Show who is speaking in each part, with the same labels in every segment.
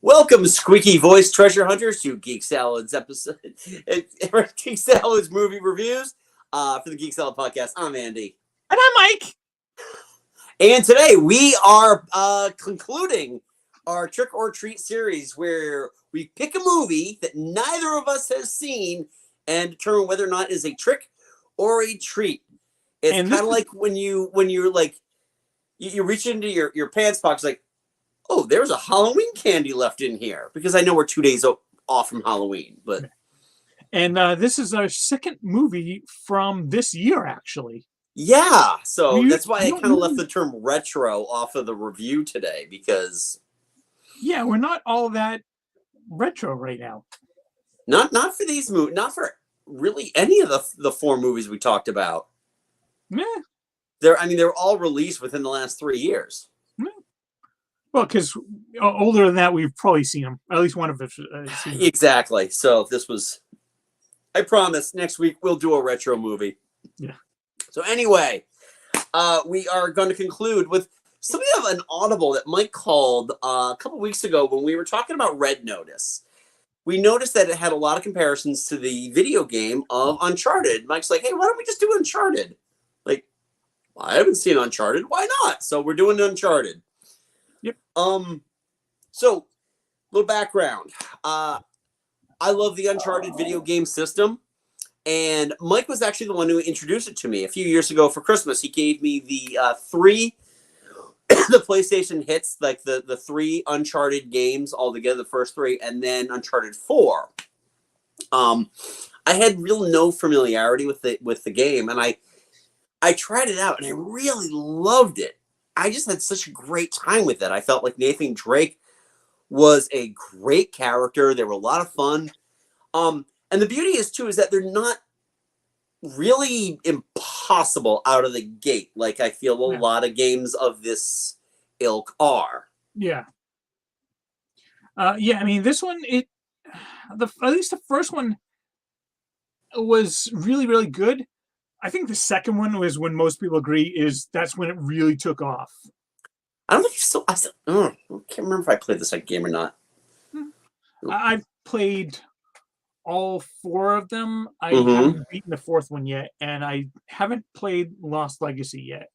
Speaker 1: Welcome, squeaky voice treasure hunters, to Geek Salad's episode, Geek Salad's movie reviews for the Geek Salad podcast. I'm Andy,
Speaker 2: and I'm Mike.
Speaker 1: And today we are concluding our Trick or Treat series, where we pick a movie that neither of us has seen and determine whether or not it is a trick or a treat. It's kind of like when you're like you reach into your pants pocket, like, oh, there's a Halloween candy left in here, because I know we're 2 days off from Halloween.
Speaker 2: And this is our second movie from this year, actually.
Speaker 1: Yeah, so that's why I kind of left the term retro off of the review today, because
Speaker 2: we're not all that retro right now.
Speaker 1: Not for these movies, not for really any of the four movies we talked about.
Speaker 2: Yeah.
Speaker 1: They're all released within the last 3 years.
Speaker 2: Yeah. Well, because older than that, we've probably seen them. At least one of us.
Speaker 1: Exactly. So this was, I promise, next week we'll do a retro movie.
Speaker 2: Yeah.
Speaker 1: So anyway, we are going to conclude with something of an audible that Mike called a couple weeks ago when we were talking about Red Notice. We noticed that it had a lot of comparisons to the video game of Uncharted. Mike's like, hey, why don't we just do Uncharted? Like, well, I haven't seen Uncharted. Why not? So we're doing Uncharted.
Speaker 2: Yep.
Speaker 1: So, little background. I love the Uncharted video game system. And Mike was actually the one who introduced it to me a few years ago for Christmas. He gave me the the PlayStation hits, like the three Uncharted games altogether, the first three, and then Uncharted 4. I had no familiarity with the game, and I tried it out, and I really loved it. I just had such a great time with it. I felt like Nathan Drake was a great character. They were a lot of fun. And the beauty is that they're not really impossible out of the gate, like I feel a lot of games of this ilk are.
Speaker 2: Yeah. This one, at least the first one was really, really good. I think the second one was when most people agree that's when it really took off.
Speaker 1: I don't think so. I can't remember if I played the second game or not.
Speaker 2: I've played all four of them. I haven't beaten the fourth one yet, and I haven't played Lost Legacy yet.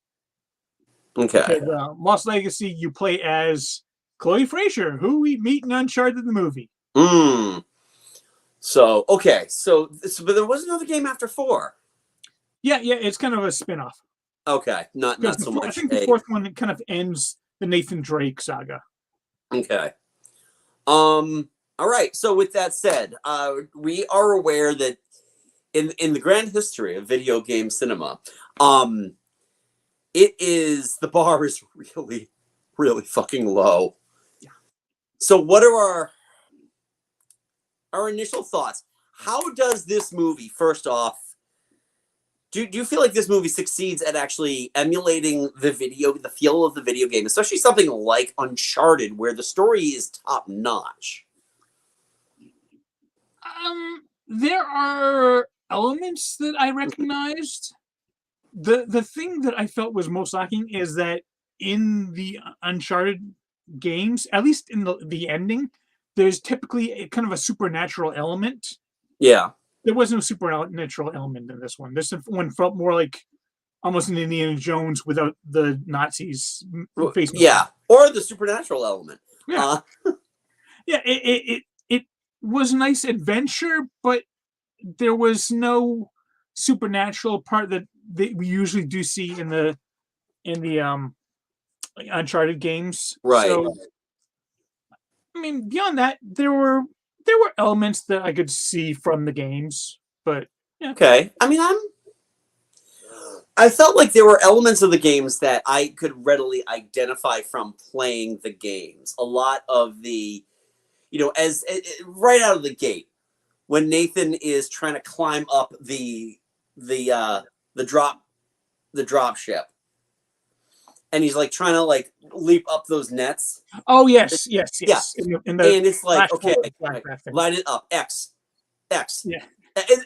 Speaker 1: Okay.
Speaker 2: Because, Lost Legacy, you play as Chloe Fraser, who we meet in Uncharted the movie.
Speaker 1: So, okay. So, but there was another game after 4.
Speaker 2: Yeah, it's kind of a spin-off.
Speaker 1: Okay, not so much.
Speaker 2: I think the fourth one kind of ends the Nathan Drake saga.
Speaker 1: Okay. All right. So with that said, we are aware that in the grand history of video game cinema, the bar is really, really fucking low.
Speaker 2: Yeah.
Speaker 1: So what are our initial thoughts? How does this movie, first off, do you feel like this movie succeeds at actually emulating the feel of the video game, especially something like Uncharted, where the story is top notch?
Speaker 2: There are elements that I recognized. The thing that I felt was most lacking is that in the Uncharted games, at least in the ending, there's typically kind of a supernatural element.
Speaker 1: Yeah.
Speaker 2: There was no supernatural element in this one. This one felt more like almost an Indiana Jones without the Nazis face.
Speaker 1: Yeah, or the supernatural element.
Speaker 2: Yeah, it was a nice adventure, but there was no supernatural part that we usually do see in the Uncharted games.
Speaker 1: Right.
Speaker 2: So, beyond that, there were elements that I could see from the games, but yeah.
Speaker 1: Okay. I felt like there were elements of the games that I could readily identify from playing the games. A lot of the, as right out of the gate, when Nathan is trying to climb up the drop ship, and he's like trying to leap up those nets.
Speaker 2: Oh yes.
Speaker 1: Yeah.
Speaker 2: And
Speaker 1: it's like, okay, line it up, X.
Speaker 2: Yeah.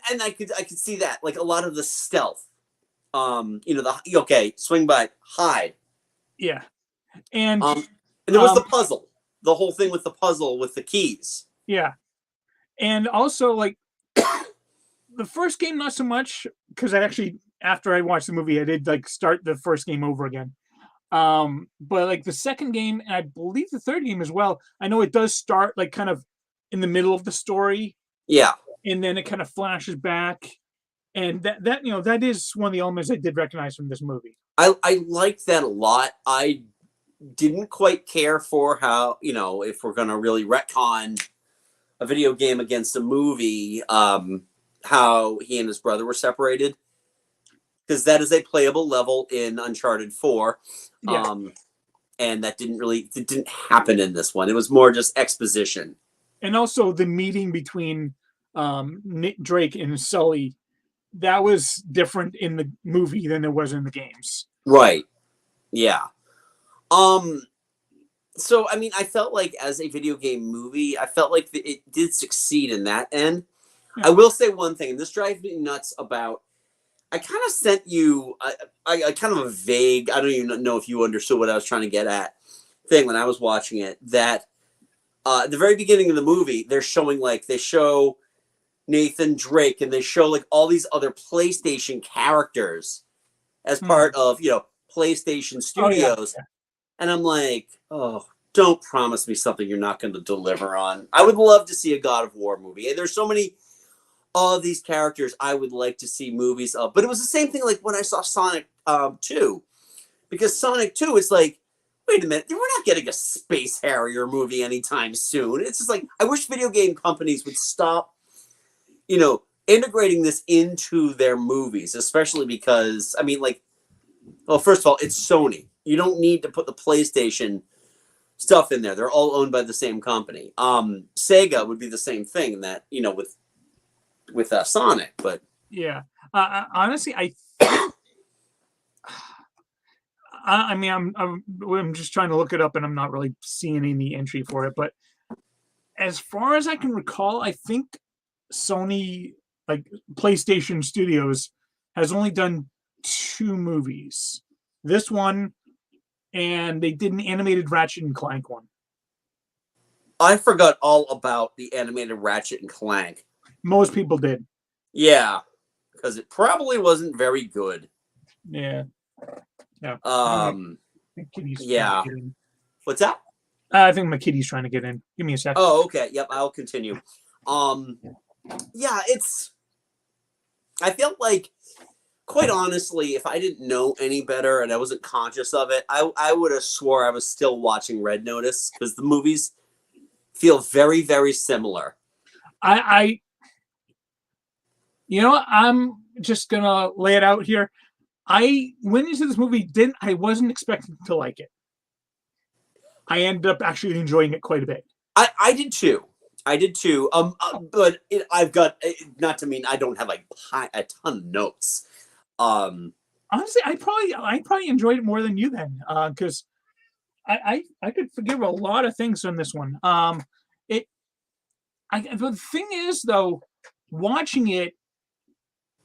Speaker 1: And I could see that, like a lot of the stealth. Swing by, hide.
Speaker 2: Yeah. And
Speaker 1: there was the puzzle. the whole thing with the puzzle with the keys.
Speaker 2: Yeah. And also, like, the first game, not so much, because I actually, after I watched the movie, I did like start the first game over again. But like the second game, and I believe the third game as well, I know it does start like kind of in the middle of the story,
Speaker 1: Yeah.
Speaker 2: and then it kind of flashes back. And that that is one of the elements I did recognize from this movie.
Speaker 1: I liked that a lot. I didn't quite care for how, if we're gonna really retcon a video game against a movie, how he and his brother were separated. Because that is a playable level in Uncharted 4.
Speaker 2: Yeah.
Speaker 1: And it didn't happen in this one. It was more just exposition.
Speaker 2: And also the meeting between Nick Drake and Sully, that was different in the movie than it was in the games.
Speaker 1: Right. Yeah. So I mean, I felt like as a video game movie, I felt like it did succeed in that end.
Speaker 2: Yeah.
Speaker 1: I will say one thing, and this drives me nuts about. I kind of sent you I kind of a vague. I don't even know if you understood what I was trying to get at. Thing when I was watching it, that at the very beginning of the movie, they show Nathan Drake, and they show like all these other PlayStation characters as part of PlayStation Studios.
Speaker 2: Oh, yeah.
Speaker 1: And I'm like, oh, don't promise me something you're not going to deliver on. I would love to see a God of War movie. And there's so many of these characters I would like to see movies of. But it was the same thing like when I saw Sonic 2. Because Sonic 2 is like, wait a minute, we're not getting a Space Harrier movie anytime soon. It's just like, I wish video game companies would stop, integrating this into their movies, especially because, I mean, like, well, first of all, it's Sony. You don't need to put the PlayStation stuff in there. They're all owned by the same company. Sega would be the same thing that, with Sonic, but
Speaker 2: yeah. Honestly, I mean, I'm just trying to look it up, and I'm not really seeing any entry for it. But as far as I can recall, I think Sony, like PlayStation Studios, has only done 2 movies. This one, and they did an animated Ratchet and Clank one.
Speaker 1: I forgot all about the animated Ratchet and Clank.
Speaker 2: Most people did.
Speaker 1: Yeah, because it probably wasn't very good.
Speaker 2: Yeah. Yeah.
Speaker 1: Yeah. What's that?
Speaker 2: I think my kitty's trying to get in. Give me a sec.
Speaker 1: Oh, okay. Yep, I'll continue. Yeah, I felt like, quite honestly, if I didn't know any better and I wasn't conscious of it, I would have swore I was still watching Red Notice, because the movies feel very, very similar.
Speaker 2: I'm just gonna lay it out here. I went into this movie, I wasn't expecting to like it. I ended up actually enjoying it quite a bit.
Speaker 1: I did too. But I've got, not to mean I don't have like a ton of notes.
Speaker 2: Honestly, I probably enjoyed it more than you then, because I could forgive a lot of things on this one. The thing is though, watching it,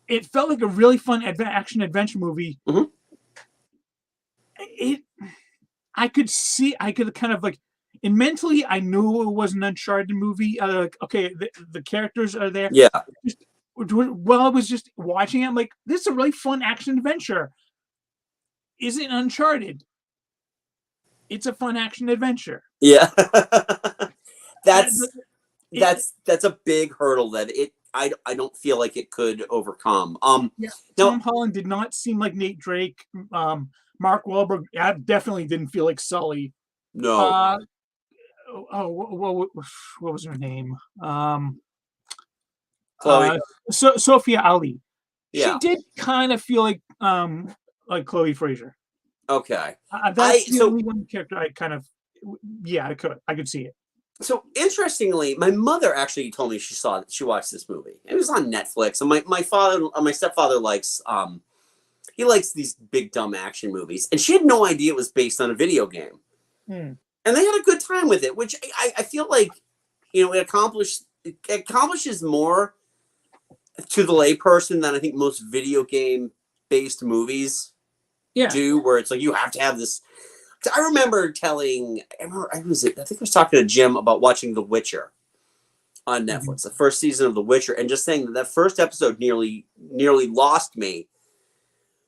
Speaker 2: it felt like a really fun action adventure movie.
Speaker 1: Mm-hmm.
Speaker 2: I could kind of like, and mentally, I knew it was an Uncharted movie. Okay, the characters are there.
Speaker 1: Yeah.
Speaker 2: While I was just watching it, I'm like, this is a really fun action adventure. Is it Uncharted? It's a fun action adventure.
Speaker 1: Yeah. That's a big hurdle that I don't feel like it could overcome.
Speaker 2: Yeah. Tom Holland did not seem like Nate Drake. Mark Wahlberg definitely didn't feel like Sully.
Speaker 1: No.
Speaker 2: What was her name?
Speaker 1: Chloe.
Speaker 2: Sophia Ali.
Speaker 1: Yeah.
Speaker 2: She did kind of feel like Chloe Fraser.
Speaker 1: Okay.
Speaker 2: That's the only one character I kind of, I could see it.
Speaker 1: So interestingly, my mother actually told me she watched this movie. It was on Netflix, and my stepfather likes he likes these big dumb action movies, and she had no idea it was based on a video game. And they had a good time with it, which I feel like it accomplishes more to the layperson than I think most video game based movies do, where it's like you have to have this I remember I think I was talking to Jim about watching The Witcher on Netflix, the first season of The Witcher, and just saying that first episode nearly lost me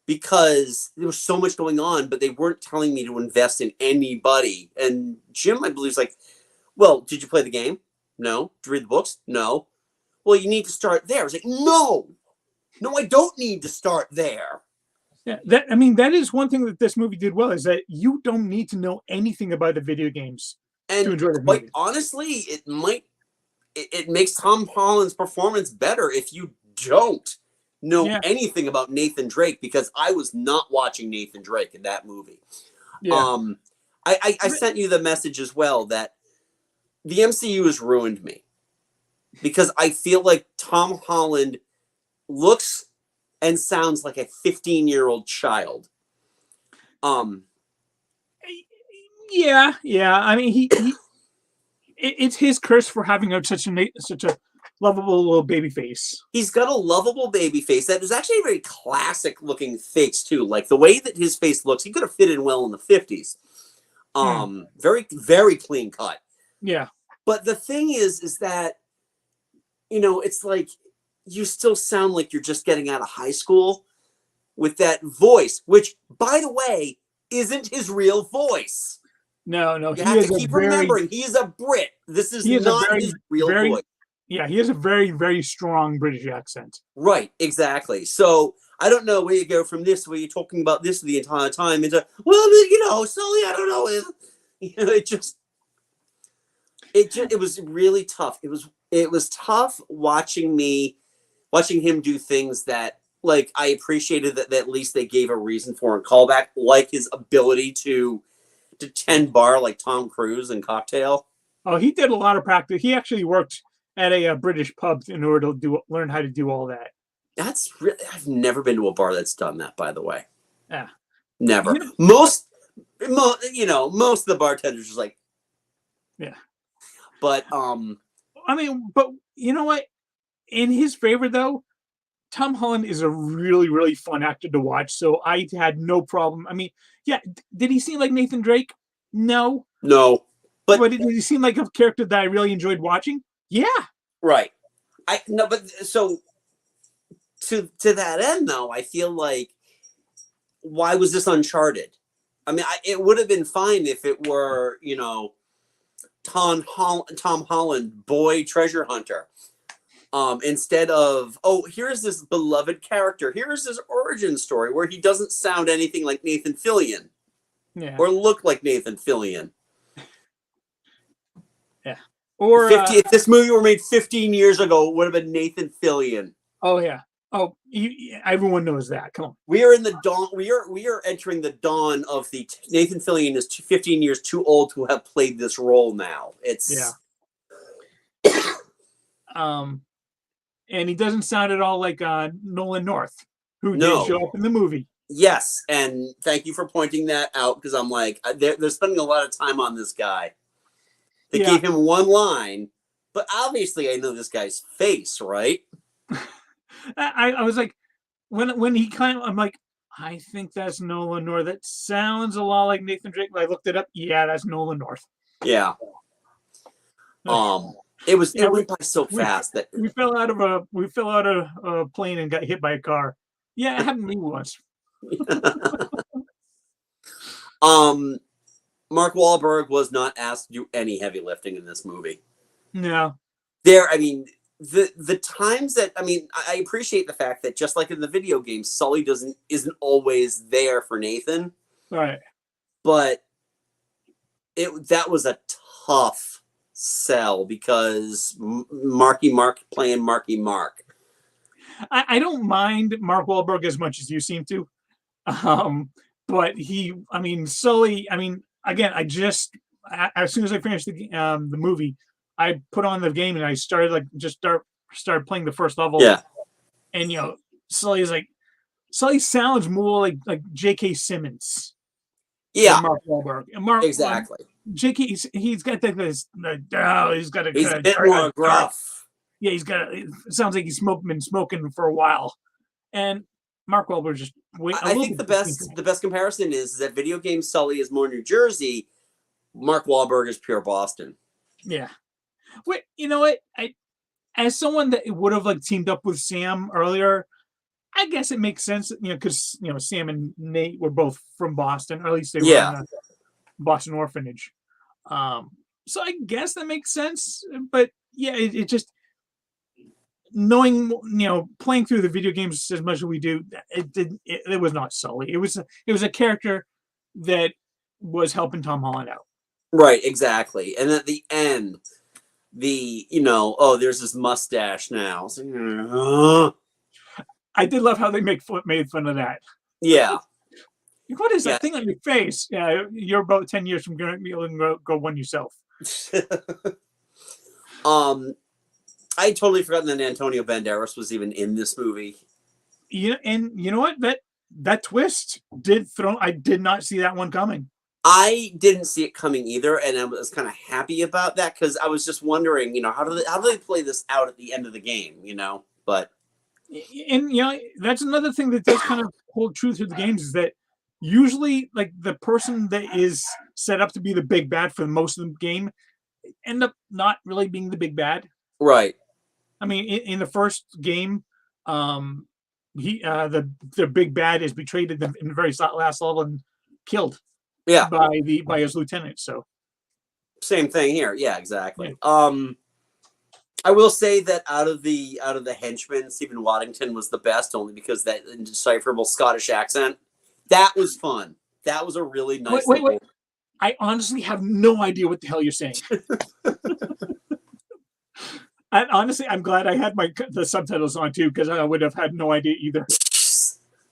Speaker 1: because there was so much going on, but they weren't telling me to invest in anybody. And Jim, I believe, is like, well, did you play the game? No. Did you read the books? No. Well, you need to start there. I was like, no, I don't need to start there.
Speaker 2: Yeah, that is one thing that this movie did well, is that you don't need to know anything about the video games to enjoy the movie.
Speaker 1: Honestly, it makes Tom Holland's performance better if you don't know anything about Nathan Drake, because I was not watching Nathan Drake in that movie. Yeah. I sent you the message as well that the MCU has ruined me, because I feel like Tom Holland looks and sounds like a 15-year-old child.
Speaker 2: Yeah. I mean, he it's his curse for having such a lovable little baby face.
Speaker 1: He's got a lovable baby face that is actually a very classic looking face too. Like the way that his face looks, he could have fit in well in the 50s. Very, very clean cut.
Speaker 2: Yeah.
Speaker 1: But the thing is that, it's like you still sound like you're just getting out of high school with that voice, which, by the way, isn't his real voice.
Speaker 2: No.
Speaker 1: You have to keep remembering he's a Brit. This is not his real voice.
Speaker 2: Yeah, he has a very, very strong British accent.
Speaker 1: Right, exactly. So I don't know where you go from this, where you're talking about this the entire time, into, well, Sully, I don't know. It was really tough. It was tough watching him do things that, like, I appreciated that at least they gave a reason for and callback, like his ability to tend bar like Tom Cruise in Cocktail.
Speaker 2: Oh, he did a lot of practice. He actually worked at a British pub in order to learn how to do all that.
Speaker 1: I've never been to a bar that's done that, by the way.
Speaker 2: Yeah.
Speaker 1: Never. Most of the bartenders are like,
Speaker 2: yeah.
Speaker 1: But
Speaker 2: I mean, but you know what? In his favor, though, Tom Holland is a really, really fun actor to watch. So I had no problem. I mean, yeah, did he seem like Nathan Drake? No. But did he seem like a character that I really enjoyed watching? Yeah.
Speaker 1: Right. But so to that end, though, I feel like, why was this Uncharted? I mean, it would have been fine if it were, Tom Holland, boy treasure hunter. Instead of, here's this beloved character. Here's his origin story where he doesn't sound anything like Nathan Fillion.
Speaker 2: Yeah.
Speaker 1: Or look like Nathan Fillion.
Speaker 2: Yeah. Or
Speaker 1: if this movie were made 15 years ago, it would have been Nathan Fillion.
Speaker 2: Oh yeah. Oh, everyone knows that. Come on.
Speaker 1: We are in the dawn. We are entering the dawn of the Nathan Fillion is 15 years too old to have played this role now. It's
Speaker 2: and he doesn't sound at all like Nolan North, who did show up in the movie.
Speaker 1: Yes, and thank you for pointing that out, because I'm like, they're spending a lot of time on this guy. They gave him one line, but obviously I know this guy's face, right?
Speaker 2: I was like, when he I'm like, I think that's Nolan North. That sounds a lot like Nathan Drake. I looked it up. Yeah, that's Nolan North.
Speaker 1: Yeah. It went by so fast that
Speaker 2: we fell out of a plane and got hit by a car. Yeah, it happened to me once.
Speaker 1: Mark Wahlberg was not asked to do any heavy lifting in this movie.
Speaker 2: No.
Speaker 1: The times that, I appreciate the fact that, just like in the video game, Sully isn't always there for Nathan.
Speaker 2: Right.
Speaker 1: But that was a tough sell, because Marky Mark playing Marky Mark.
Speaker 2: I don't mind Mark Wahlberg as much as you seem to. But Sully, again, as soon as I finished the movie, I put on the game and I started started playing the first level.
Speaker 1: Yeah.
Speaker 2: And Sully sounds more like J.K. Simmons.
Speaker 1: Yeah.
Speaker 2: Mark Wahlberg. And Mark
Speaker 1: exactly.
Speaker 2: J.K. He's got he's got a
Speaker 1: bit more gruff.
Speaker 2: Yeah, it sounds like he's been smoking for a while. And Mark Wahlberg just
Speaker 1: I think the best comparison is that video game Sully is more New Jersey. Mark Wahlberg is pure Boston.
Speaker 2: Yeah. Wait, you know what? As someone that would have like teamed up with Sam earlier, I guess it makes sense, because Sam and Nate were both from Boston, or at least they were in a Boston orphanage. So I guess that makes sense. But yeah, it just knowing, playing through the video games as much as we do, it was not Sully. It was a character that was helping Tom Holland out.
Speaker 1: Right, exactly. And at the end, there's this mustache now. So,
Speaker 2: I did love how they made fun of that.
Speaker 1: Yeah.
Speaker 2: What is that thing on your face? Yeah, you're about 10 years from going to go one yourself.
Speaker 1: I totally forgotten that Antonio Banderas was even in this movie.
Speaker 2: And you know what? That twist I did not see that one coming.
Speaker 1: I didn't see it coming either, and I was kind of happy about that because I was just wondering, how do they play this out at the end of the game, But
Speaker 2: and that's another thing that does kind of hold true to the games is that usually like the person that is set up to be the big bad for most of the game end up not really being the big bad.
Speaker 1: Right.
Speaker 2: I mean, in the first game, the big bad is betrayed in the very last level and killed.
Speaker 1: Yeah.
Speaker 2: By his lieutenant. So
Speaker 1: same thing here. Yeah, exactly. Yeah. I will say that out of the henchmen, Stephen Waddington was the best, only because that indecipherable Scottish accent. That was fun. That was a really nice.
Speaker 2: Wait. I honestly have no idea what the hell you're saying. And honestly, I'm glad I had the subtitles on too, because I would have had no idea either.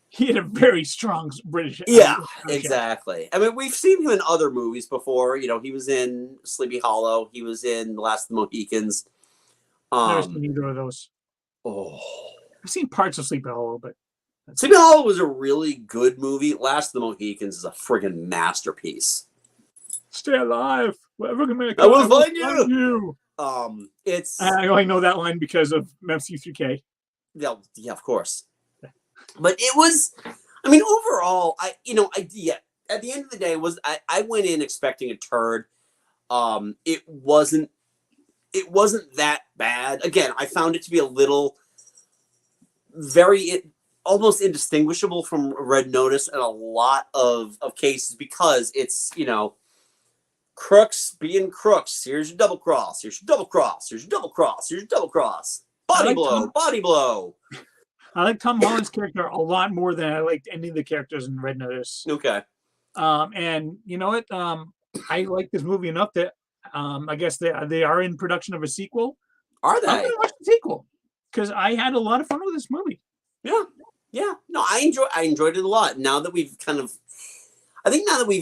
Speaker 2: He had a very strong British.
Speaker 1: Yeah, exactly. I mean, we've seen him in other movies before. He was in Sleepy Hollow. He was in The Last of the Mohicans.
Speaker 2: Never seen either of those.
Speaker 1: Oh,
Speaker 2: I've seen parts of Sleepy Hollow, but
Speaker 1: Sleepy Hollow was a really good movie. Last of the Mohicans is a friggin' masterpiece.
Speaker 2: Stay alive. Whatever can make
Speaker 1: I will find you.
Speaker 2: I only know that line because of MC3K.
Speaker 1: Yeah, of course. But it was, I mean, overall, at the end of the day, I went in expecting a turd. It wasn't that bad. Again, I found it to be a little almost indistinguishable from Red Notice in a lot of cases because it's, crooks being crooks. Here's your double cross. Here's your double cross. Here's your double cross. Here's your double cross. Body blow.
Speaker 2: I like Tom Holland's character a lot more than I liked any of the characters in Red Notice.
Speaker 1: Okay.
Speaker 2: And you know what? I like this movie enough that I guess they are in production of a sequel.
Speaker 1: Are they?
Speaker 2: I'm gonna watch the sequel because I had a lot of fun with this movie.
Speaker 1: Yeah. No, I enjoyed it a lot. Now that we've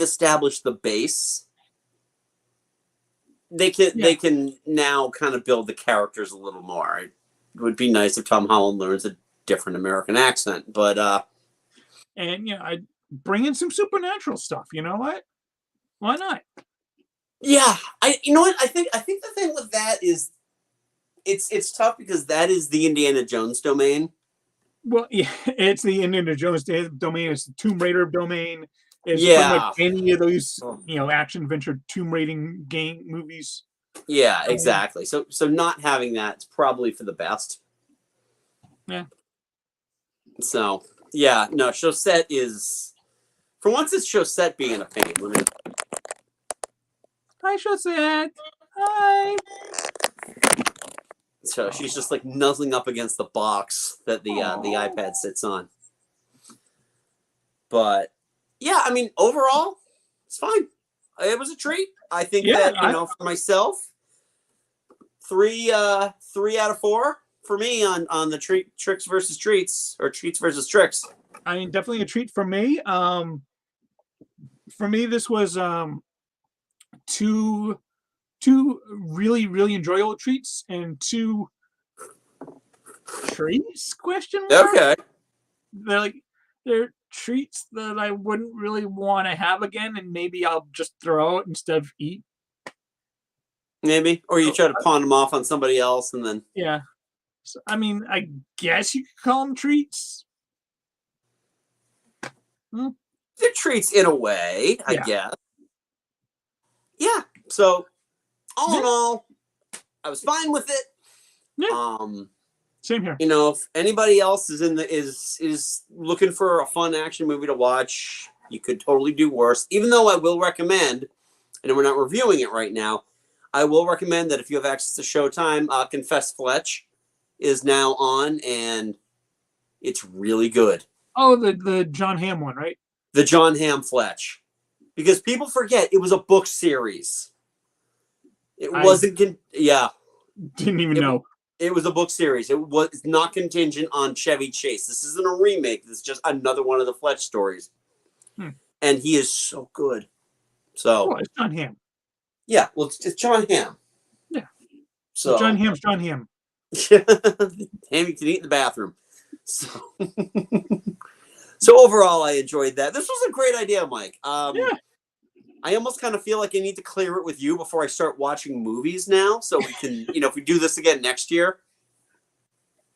Speaker 1: established the base, they can now kind of build the characters a little more. It would be nice if Tom Holland learns a different American accent, but
Speaker 2: and I bring in some supernatural stuff. You know what? Why not?
Speaker 1: Yeah, I think the thing with that is it's tough because that is the Indiana Jones domain.
Speaker 2: Well, yeah, it's the Indiana Jones domain. It's the Tomb Raider domain. It's pretty much any of those action adventure Tomb Raiding game movies.
Speaker 1: Yeah, exactly. So not having that's probably for the best.
Speaker 2: Yeah.
Speaker 1: So yeah, no, Chaussette is for once it's Chaussette being a pain.
Speaker 2: Hi, Chaussette. Hi.
Speaker 1: So she's just like nuzzling up against the box that the iPad sits on. But yeah, I mean, overall, it's fine. It was a treat. I think that for myself, 3 out of 4 for me on the tricks versus treats or treats versus tricks.
Speaker 2: I mean, definitely a treat for me. For me, this was two really, really enjoyable treats and 2 treats? Question mark?
Speaker 1: Okay.
Speaker 2: They're treats that I wouldn't really want to have again, and maybe I'll just throw out instead of eat.
Speaker 1: Maybe, or you try to pawn them off on somebody else, and then
Speaker 2: yeah. So, I mean, I guess you could call them treats.
Speaker 1: they're treats in a way, I
Speaker 2: Yeah.
Speaker 1: guess. Yeah. So all in
Speaker 2: Yeah.
Speaker 1: all, I was fine with it.
Speaker 2: Yeah. Same here.
Speaker 1: You know, if anybody else is looking for a fun action movie to watch, you could totally do worse. Even though I will recommend, and we're not reviewing it right now, I will recommend that if you have access to Showtime, Confess Fletch is now on, and it's really good.
Speaker 2: Oh, the John Hamm one, right?
Speaker 1: The John Hamm Fletch. Because people forget it was a book series. It wasn't, yeah.
Speaker 2: Didn't even know.
Speaker 1: It was a book series. It was not contingent on Chevy Chase. This isn't a remake. This is just another one of the Fletch stories. And he is so good. So,
Speaker 2: it's John Hamm.
Speaker 1: Yeah, well, it's John Hamm.
Speaker 2: Yeah.
Speaker 1: So
Speaker 2: John Hamm's John Hamm.
Speaker 1: Ham you can eat in the bathroom. So, so overall, I enjoyed that. This was a great idea, Mike.
Speaker 2: Yeah.
Speaker 1: I almost kind of feel like I need to clear it with you before I start watching movies now, so we can, if we do this again next year.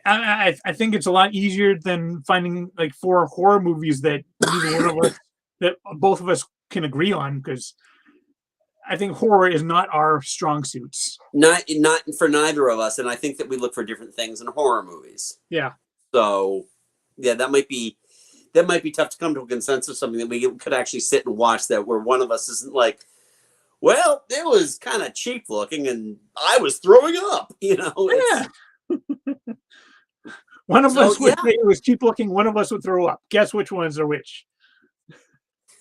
Speaker 2: I think it's a lot easier than finding like 4 horror movies that neither one of us, that both of us can agree on, because I think horror is not our strong suits.
Speaker 1: Not for neither of us, and I think that we look for different things in horror movies.
Speaker 2: Yeah.
Speaker 1: So, yeah, that might be tough to come to a consensus. Something that we could actually sit and watch, that where one of us isn't like, well, it was kind of cheap looking, and I was throwing up.
Speaker 2: Yeah. One of us would say it was cheap looking. One of us would throw up. Guess which ones are which.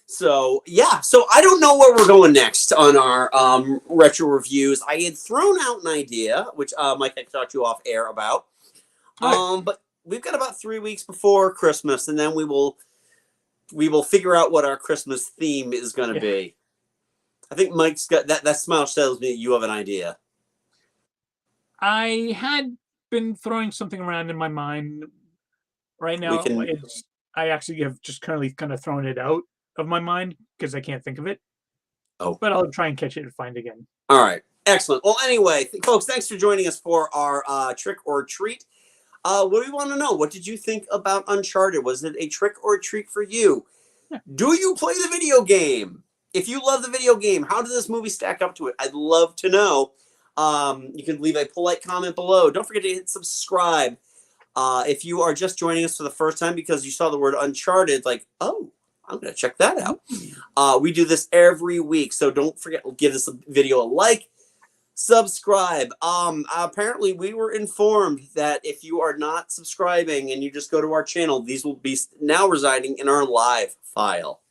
Speaker 1: So, yeah. So I don't know where we're going next on our retro reviews. I had thrown out an idea, which Mike had talked to you off air about. But we've got about 3 weeks before Christmas, and then we will figure out what our Christmas theme is going to be. I think Mike's got that smile tells me you have an idea.
Speaker 2: I had been throwing something around in my mind. Right now, I actually have just kind of thrown it out of my mind because I can't think of it.
Speaker 1: Oh.
Speaker 2: But I'll try and catch it and find it again.
Speaker 1: All right. Excellent. Well, anyway, folks, thanks for joining us for our trick or treat. What do we want to know? What did you think about Uncharted? Was it a trick or a treat for you?
Speaker 2: Yeah.
Speaker 1: Do you play the video game? If you love the video game, how did this movie stack up to it? I'd love to know. You can leave a polite comment below. Don't forget to hit subscribe. If you are just joining us for the first time because you saw the word Uncharted, like, oh, I'm going to check that out. We do this every week, so don't forget to give this video a like, subscribe. Apparently, we were informed that if you are not subscribing and you just go to our channel, these will be now residing in our live file.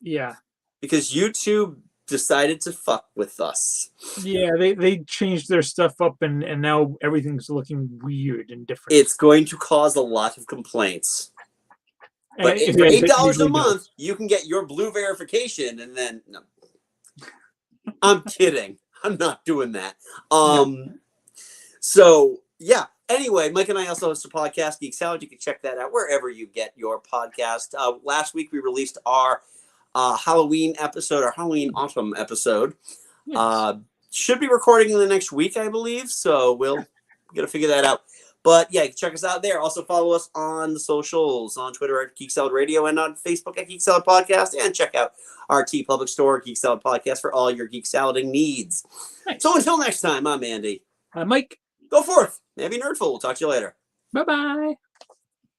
Speaker 2: Yeah.
Speaker 1: Because YouTube decided to fuck with us.
Speaker 2: Yeah, they changed their stuff up, and now everything's looking weird and different.
Speaker 1: It's going to cause a lot of complaints. But for $8 a month, you can get your blue verification, and then no. I'm kidding. I'm not doing that. So yeah. Anyway, Mike and I also host a podcast, Geek Salad. You can check that out wherever you get your podcast. Last week we released our Halloween episode, our Halloween autumn episode. Yes. Should be recording in the next week, I believe. So we'll gotta figure that out. But yeah, check us out there. Also follow us on the socials, on Twitter at Geek Salad Radio and on Facebook at Geek Salad Podcast. And check out our Public Store, Geek Salad Podcast, for all your geek salading needs. Nice. So until next time, I'm Andy.
Speaker 2: I'm Mike.
Speaker 1: Go forth. Maybe nerdful. We'll talk to you later.
Speaker 2: Bye-bye.